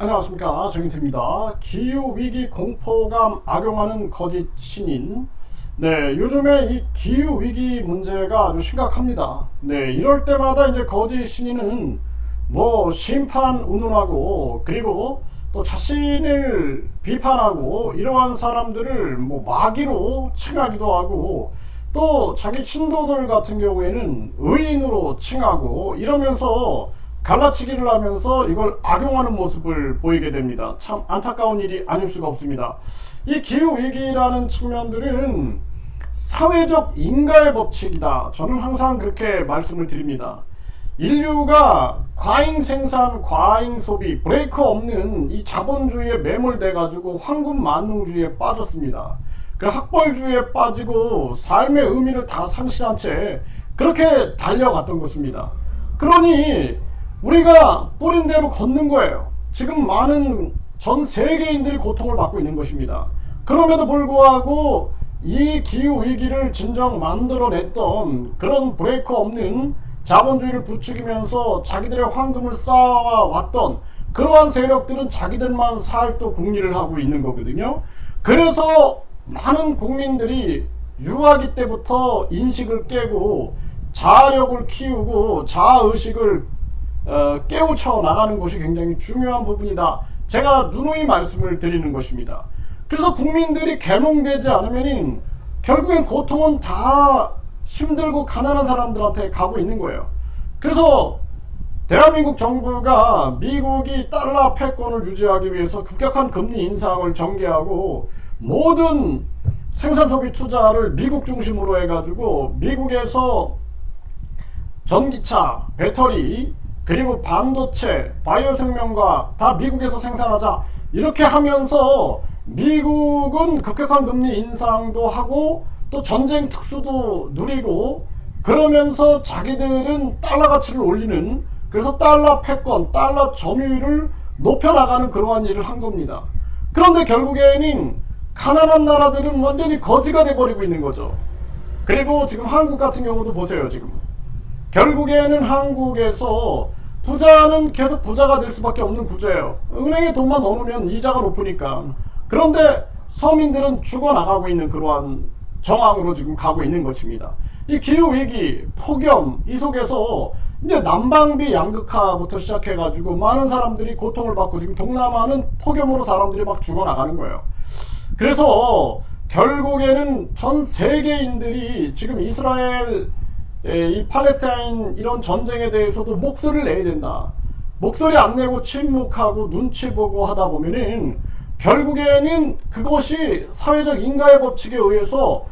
안녕하십니까, 정인태입니다. 기후위기 공포감 악용하는 거짓 신인. 네, 요즘에 이 기후위기 문제가 아주 심각합니다. 네, 이럴 때마다 이제 거짓 신인은 뭐 심판 운운하고, 그리고 또 자신을 비판하고, 이러한 사람들을 뭐 마귀로 칭하기도 하고, 또 자기 신도들 같은 경우에는 의인으로 칭하고, 이러면서 갈라치기를 하면서 이걸 악용하는 모습을 보이게 됩니다. 참 안타까운 일이 아닐 수가 없습니다. 이 기후위기라는 측면들은 사회적 인가의 법칙이다. 저는 항상 그렇게 말씀을 드립니다. 인류가 과잉 생산, 과잉 소비, 브레이크 없는 이 자본주의에 매몰돼 가지고 황금 만능주의에 빠졌습니다. 그 학벌주의에 빠지고 삶의 의미를 다 상실한 채 그렇게 달려갔던 것입니다. 그러니 우리가 뿌린 대로 걷는 거예요. 지금 많은 전 세계인들이 고통을 받고 있는 것입니다. 그럼에도 불구하고 이 기후위기를 진정 만들어냈던 그런 브레이크 없는 자본주의를 부추기면서 자기들의 황금을 쌓아왔던 그러한 세력들은 자기들만 살 또 궁리를 하고 있는 거거든요. 그래서 많은 국민들이 유아기 때부터 인식을 깨고 자아력을 키우고 자아의식을 깨우쳐 나가는 것이 굉장히 중요한 부분이다. 제가 누누이 말씀을 드리는 것입니다. 그래서 국민들이 계몽되지 않으면 결국엔 고통은 다 힘들고 가난한 사람들한테 가고 있는 거예요. 그래서 대한민국 정부가 미국이 달러 패권을 유지하기 위해서 급격한 금리 인상을 전개하고 모든 생산소비 투자를 미국 중심으로 해가지고 미국에서 전기차, 배터리, 그리고 반도체, 바이오 생명과학 다 미국에서 생산하자 이렇게 하면서 미국은 급격한 금리 인상도 하고 또 전쟁 특수도 누리고 그러면서 자기들은 달러 가치를 올리는, 그래서 달러 패권, 달러 점유율을 높여나가는 그러한 일을 한 겁니다. 그런데 결국에는 가난한 나라들은 완전히 거지가 돼버리고 있는 거죠. 그리고 지금 한국 같은 경우도 보세요. 지금 결국에는 한국에서 부자는 계속 부자가 될 수밖에 없는 구조예요. 은행에 돈만 넣으면 이자가 높으니까. 그런데 서민들은 죽어나가고 있는 그러한 정황으로 지금 가고 있는 것입니다. 이 기후위기, 폭염, 이 속에서 이제 난방비 양극화부터 시작해가지고 많은 사람들이 고통을 받고 지금 동남아는 폭염으로 사람들이 막 죽어나가는 거예요. 그래서 결국에는 전 세계인들이 지금 이스라엘, 이 팔레스타인 이런 전쟁에 대해서도 목소리를 내야 된다. 목소리 안 내고 침묵하고 눈치 보고 하다 보면은 결국에는 그것이 사회적 인가의 법칙에 의해서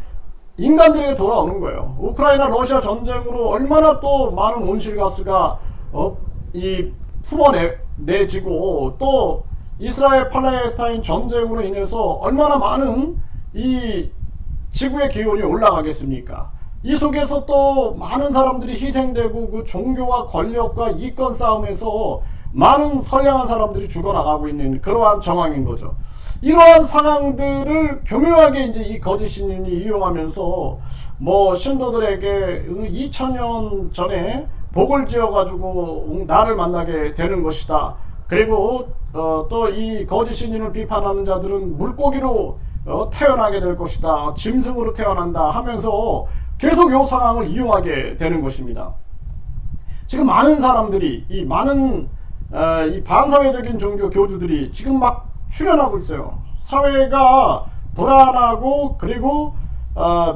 인간들에게 돌아오는 거예요. 우크라이나 러시아 전쟁으로 얼마나 또 많은 온실가스가 품어내지고 또 이스라엘 팔레스타인 전쟁으로 인해서 얼마나 많은 이 지구의 기온이 올라가겠습니까? 이 속에서 또 많은 사람들이 희생되고 그 종교와 권력과 이권 싸움에서 많은 선량한 사람들이 죽어나가고 있는 그러한 정황인 거죠. 이러한 상황들을 교묘하게 이제 이 거짓 신인이 이용하면서 뭐 신도들에게 2000년 전에 복을 지어가지고 나를 만나게 되는 것이다. 그리고 또 이 거짓 신인을 비판하는 자들은 물고기로 태어나게 될 것이다. 짐승으로 태어난다 하면서 계속 이 상황을 이용하게 되는 것입니다. 지금 많은 사람들이 이 많은 이 반사회적인 종교 교주들이 지금 막 출현하고 있어요. 사회가 불안하고 그리고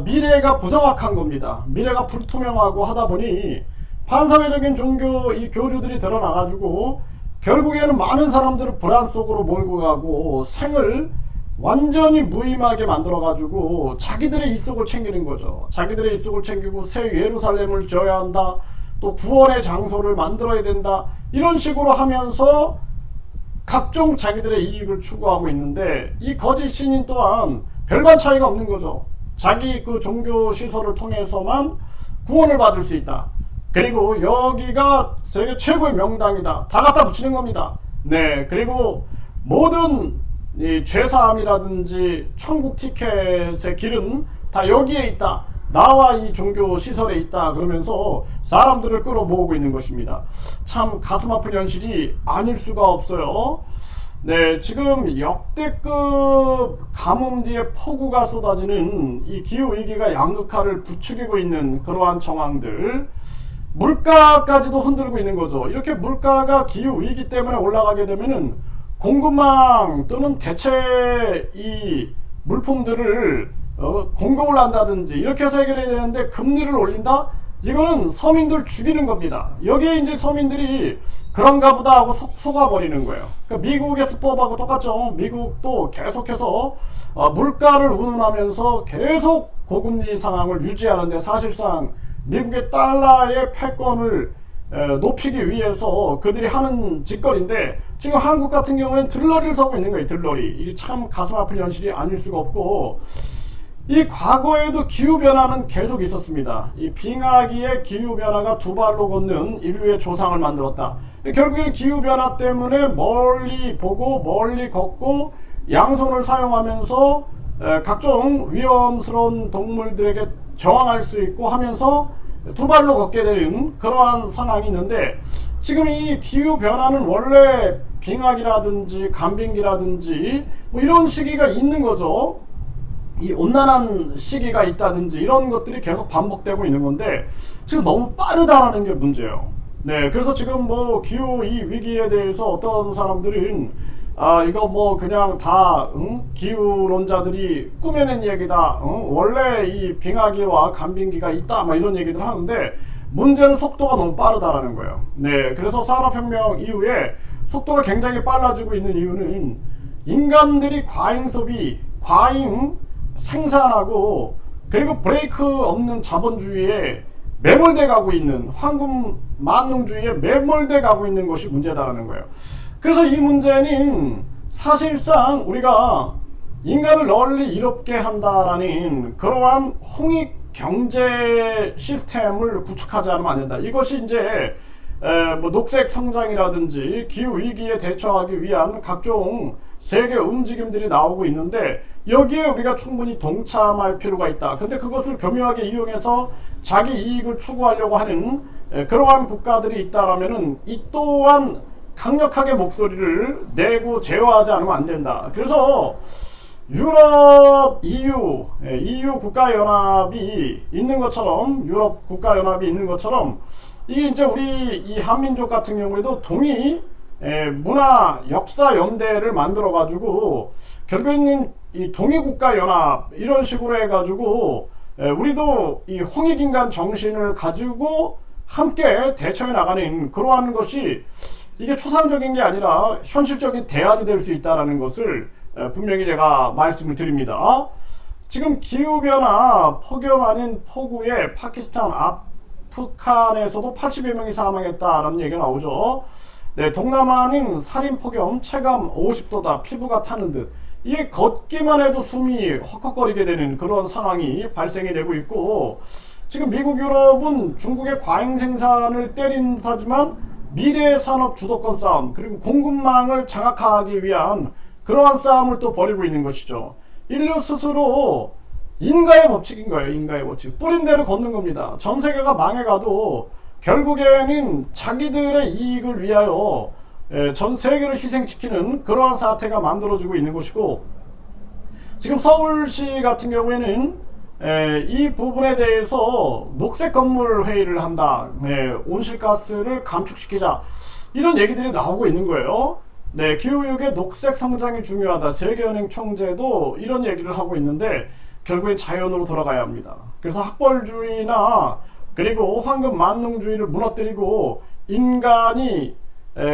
미래가 부정확한 겁니다. 미래가 불투명하고 하다 보니 반사회적인 종교 이 교주들이 드러나가지고 결국에는 많은 사람들을 불안 속으로 몰고 가고 생을 완전히 무의미하게 만들어가지고 자기들의 입속을 챙기는 거죠. 자기들의 입속을 챙기고 새 예루살렘을 지어야 한다. 또 구원의 장소를 만들어야 된다. 이런 식으로 하면서 각종 자기들의 이익을 추구하고 있는데 이 거짓 신인 또한 별반 차이가 없는 거죠. 자기 그 종교 시설을 통해서만 구원을 받을 수 있다. 그리고 여기가 세계 최고의 명당이다. 다 갖다 붙이는 겁니다. 네, 그리고 모든 이 죄사함이라든지 천국 티켓의 길은 다 여기에 있다. 나와 이 종교 시설에 있다. 그러면서 사람들을 끌어모으고 있는 것입니다. 참 가슴 아픈 현실이 아닐 수가 없어요. 네, 지금 역대급 가뭄 뒤에 폭우가 쏟아지는 이 기후위기가 양극화를 부추기고 있는 그러한 정황들, 물가까지도 흔들고 있는 거죠. 이렇게 물가가 기후위기 때문에 올라가게 되면은 공급망 또는 대체 이 물품들을 공급을 한다든지 이렇게 해서 해결해야 되는데 금리를 올린다? 이거는 서민들 죽이는 겁니다. 여기에 이제 서민들이 그런가 보다 하고 속아버리는 거예요. 그러니까 미국의 수법하고 똑같죠. 미국도 계속해서 물가를 운운하면서 계속 고금리 상황을 유지하는데 사실상 미국의 달러의 패권을 높이기 위해서 그들이 하는 짓거리인데 지금 한국 같은 경우에는 들러리를 서고 있는 거예요. 들러리. 이게 참 가슴 아픈 현실이 아닐 수가 없고, 이 과거에도 기후변화는 계속 있었습니다. 이 빙하기의 기후변화가 두 발로 걷는 인류의 조상을 만들었다. 결국에는 기후변화 때문에 멀리 보고 멀리 걷고 양손을 사용하면서 각종 위험스러운 동물들에게 저항할 수 있고 하면서 두 발로 걷게 되는 그러한 상황이 있는데, 지금 이 기후변화는 원래 빙하기라든지 간빙기라든지 뭐 이런 시기가 있는 거죠. 이 온난한 시기가 있다든지 이런 것들이 계속 반복되고 있는 건데 지금 너무 빠르다라는 게 문제예요. 네, 그래서 지금 뭐 기후 이 위기에 대해서 어떤 사람들은 이거 뭐 그냥 다 기후론자들이 꾸며낸 얘기다. 원래 이 빙하기와 간빙기가 있다. 막 이런 얘기들 하는데 문제는 속도가 너무 빠르다라는 거예요. 네, 그래서 산업혁명 이후에 속도가 굉장히 빨라지고 있는 이유는 인간들이 과잉 소비, 과잉 생산하고 그리고 브레이크 없는 자본주의에 매몰돼 가고 있는 황금 만능주의에 매몰돼 가고 있는 것이 문제다라는 거예요. 그래서 이 문제는 사실상 우리가 인간을 널리 이롭게 한다라는 그러한 홍익 경제 시스템을 구축하지 않으면 안 된다. 이것이 이제 뭐 녹색 성장이라든지 기후 위기에 대처하기 위한 각종 세계 움직임들이 나오고 있는데 여기에 우리가 충분히 동참할 필요가 있다. 근데 그것을 교묘하게 이용해서 자기 이익을 추구하려고 하는 그러한 국가들이 있다라면은 이 또한 강력하게 목소리를 내고 제어하지 않으면 안 된다. 그래서 유럽, EU 국가연합이 있는 것처럼, 유럽 국가연합이 있는 것처럼, 이게 이제 우리 이 한민족 같은 경우에도 동의 문화 역사 연대를 만들어 가지고 결국에는 이 동의국가연합 이런 식으로 해가지고 우리도 이 홍익인간 정신을 가지고 함께 대처해 나가는 그러한 것이 이게 추상적인 게 아니라 현실적인 대안이 될 수 있다는 것을 분명히 제가 말씀을 드립니다. 지금 기후변화 폭염 아닌 폭우에 파키스탄 아프간에서도 80여 명이 사망했다라는 얘기가 나오죠. 네, 동남아는 살인폭염 체감 50도다 피부가 타는 듯, 이게 걷기만 해도 숨이 헉헉거리게 되는 그런 상황이 발생이 되고 있고, 지금 미국 유럽은 중국의 과잉 생산을 때리는 듯하지만 미래의 산업 주도권 싸움 그리고 공급망을 장악하기 위한 그러한 싸움을 또 벌이고 있는 것이죠. 인류 스스로 인가의 법칙인 거예요. 인가의 법칙. 뿌린 대로 걷는 겁니다. 전 세계가 망해가도 결국에는 자기들의 이익을 위하여 전 세계를 희생시키는 그러한 사태가 만들어지고 있는 것이고, 지금 서울시 같은 경우에는 이 부분에 대해서 녹색 건물 회의를 한다. 온실가스를 감축시키자. 이런 얘기들이 나오고 있는 거예요. 네, 기후위기에 녹색 성장이 중요하다. 세계은행 총재도 이런 얘기를 하고 있는데 결국엔 자연으로 돌아가야 합니다. 그래서 학벌주의나 그리고 황금 만능주의를 무너뜨리고 인간이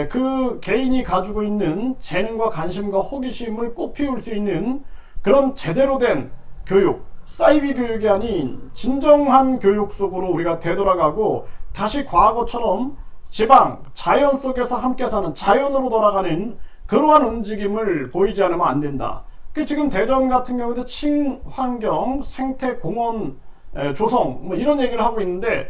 그 개인이 가지고 있는 재능과 관심과 호기심을 꽃피울 수 있는 그런 제대로 된 교육, 사이비 교육이 아닌 진정한 교육 속으로 우리가 되돌아가고 다시 과거처럼 지방, 자연 속에서 함께 사는 자연으로 돌아가는 그러한 움직임을 보이지 않으면 안 된다. 지금 대전 같은 경우도 친환경 생태공원 조성 뭐 이런 얘기를 하고 있는데,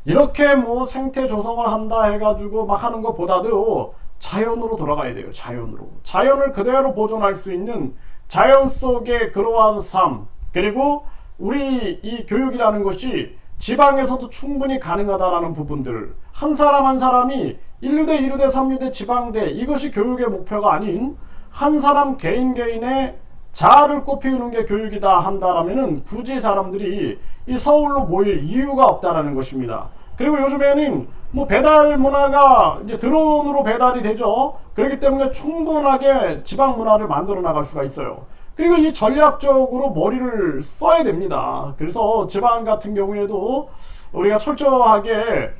이렇게 뭐 생태 조성을 한다 해가지고 막 하는 것보다도 자연으로 돌아가야 돼요. 자연으로. 자연을 그대로 보존할 수 있는 자연 속의 그러한 삶, 그리고 우리 이 교육이라는 것이 지방에서도 충분히 가능하다라는 부분들, 한 사람 한 사람이 1류대, 2류대, 3류대, 지방대, 이것이 교육의 목표가 아닌 한 사람 개인의 자아를 꽃피우는 게 교육이다 한다라면은 굳이 사람들이 이 서울로 모일 이유가 없다라는 것입니다. 그리고 요즘에는 뭐 배달 문화가 이제 드론으로 배달이 되죠. 그렇기 때문에 충분하게 지방 문화를 만들어 나갈 수가 있어요. 그리고 이 전략적으로 머리를 써야 됩니다. 그래서 지방 같은 경우에도 우리가 철저하게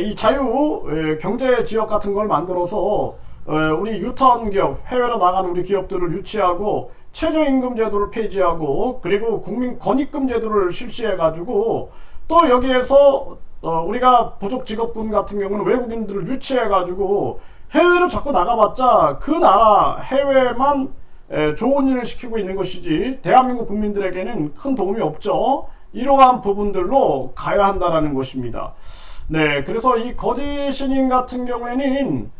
이 자유 경제 지역 같은 걸 만들어서 우리 유턴 기업, 해외로 나가는 우리 기업들을 유치하고 최저임금 제도를 폐지하고 그리고 국민 권익금 제도를 실시해 가지고 또 여기에서 우리가 부족 직업군 같은 경우는 외국인들을 유치해 가지고 해외로 자꾸 나가봤자 그 나라 해외만 좋은 일을 시키고 있는 것이지 대한민국 국민들에게는 큰 도움이 없죠. 이러한 부분들로 가야 한다라는 것입니다. 네, 그래서 이 거짓 신인 같은 경우에는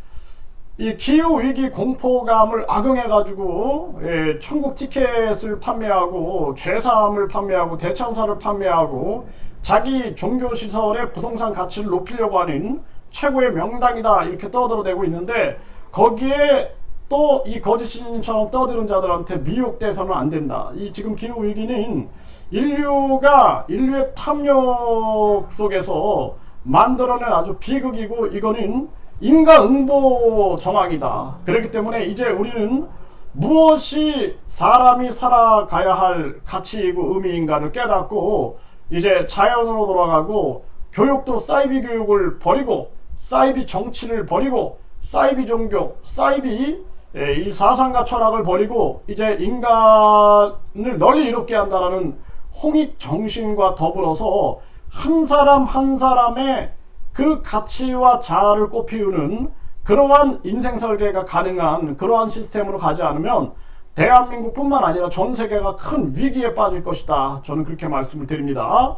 이 기후위기 공포감을 악용해가지고 천국 티켓을 판매하고 죄사함을 판매하고 대천사를 판매하고 자기 종교시설의 부동산 가치를 높이려고 하는 최고의 명당이다 이렇게 떠들어대고 있는데 거기에 또 이 거짓 신인처럼 떠드는 자들한테 미혹돼서는 안 된다. 이 지금 기후위기는 인류의 탐욕 속에서 만들어낸 아주 비극이고 이거는 인과응보 정황이다. 그렇기 때문에 이제 우리는 무엇이 사람이 살아가야 할 가치이고 의미인가를 깨닫고 이제 자연으로 돌아가고 교육도 사이비 교육을 버리고 사이비 정치를 버리고 사이비 종교, 사이비 이 사상과 철학을 버리고 이제 인간을 널리 이롭게 한다는 홍익 정신과 더불어서 한 사람 한 사람의 그 가치와 자아를 꽃피우는 그러한 인생 설계가 가능한 그러한 시스템으로 가지 않으면 대한민국뿐만 아니라 전 세계가 큰 위기에 빠질 것이다. 저는 그렇게 말씀을 드립니다.